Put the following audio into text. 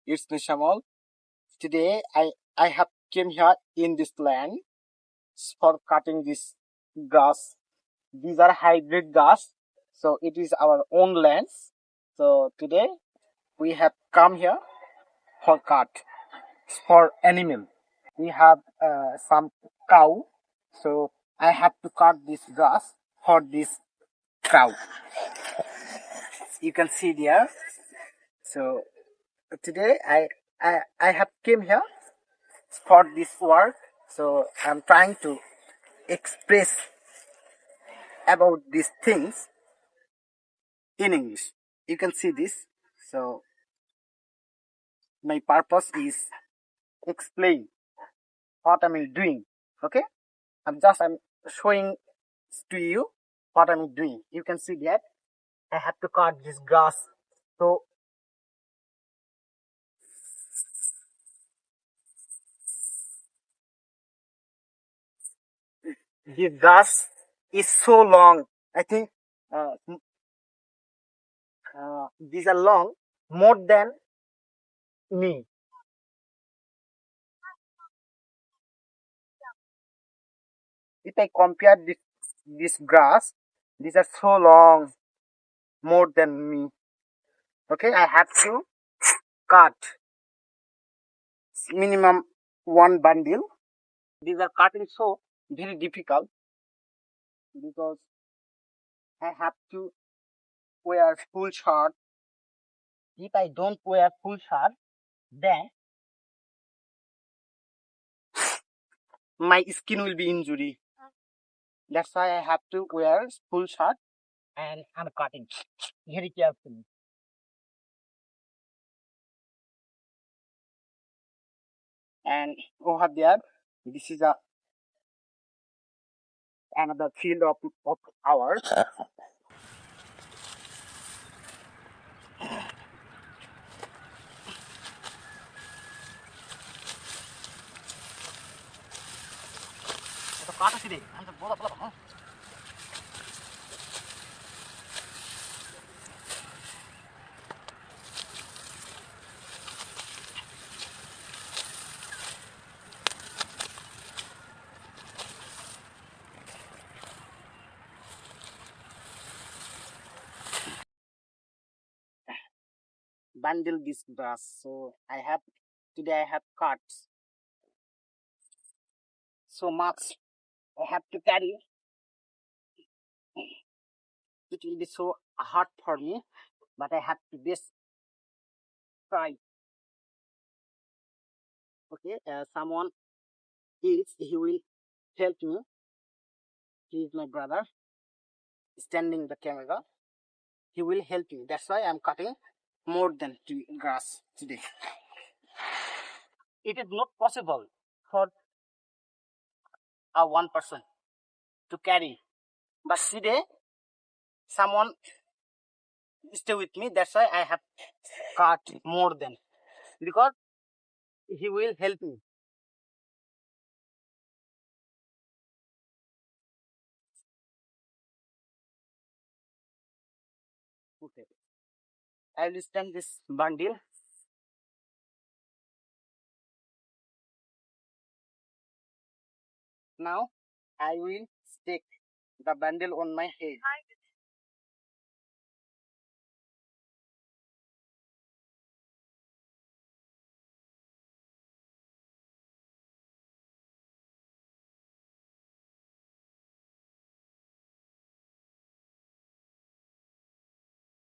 it's Nishamal. Today I have came here in this land for cutting this grass. These are hybrid grass, so it is our own lands. So today we have come here for cut for animal. We have some cow, so I have to cut this grass for this cow. You can see there. So today I have came here for this work. So I'm trying to express about these things in English. You can see this. So my purpose is explain what I'm doing. Okay, I'm showing to you what I'm doing. You can see that I have to cut this grass. So this grass is so long. I think uh, these are long more than me. If I compare this grass, these are so long more than me. Okay, I have to cut minimum one bundle. These are cutting so very difficult because I have to wear full shirt. If I don't wear full shirt, then my skin will be injury. That's why I have to wear full shirt and I'm cutting very carefully. And over there, this is another field of ours. Bundle this grass. So today I have cut so much. I have to carry. It will be so hard for me, but I have to just try. Okay, someone else he will help me. He is my brother, standing the camera. He will help me. That's why I'm cutting more than two grass today. It is not possible for a one person to carry, but today someone stay with me. That's why I have cut more than because he will help me. Okay, I will stand this bundle. Now I will stick the bundle on my head.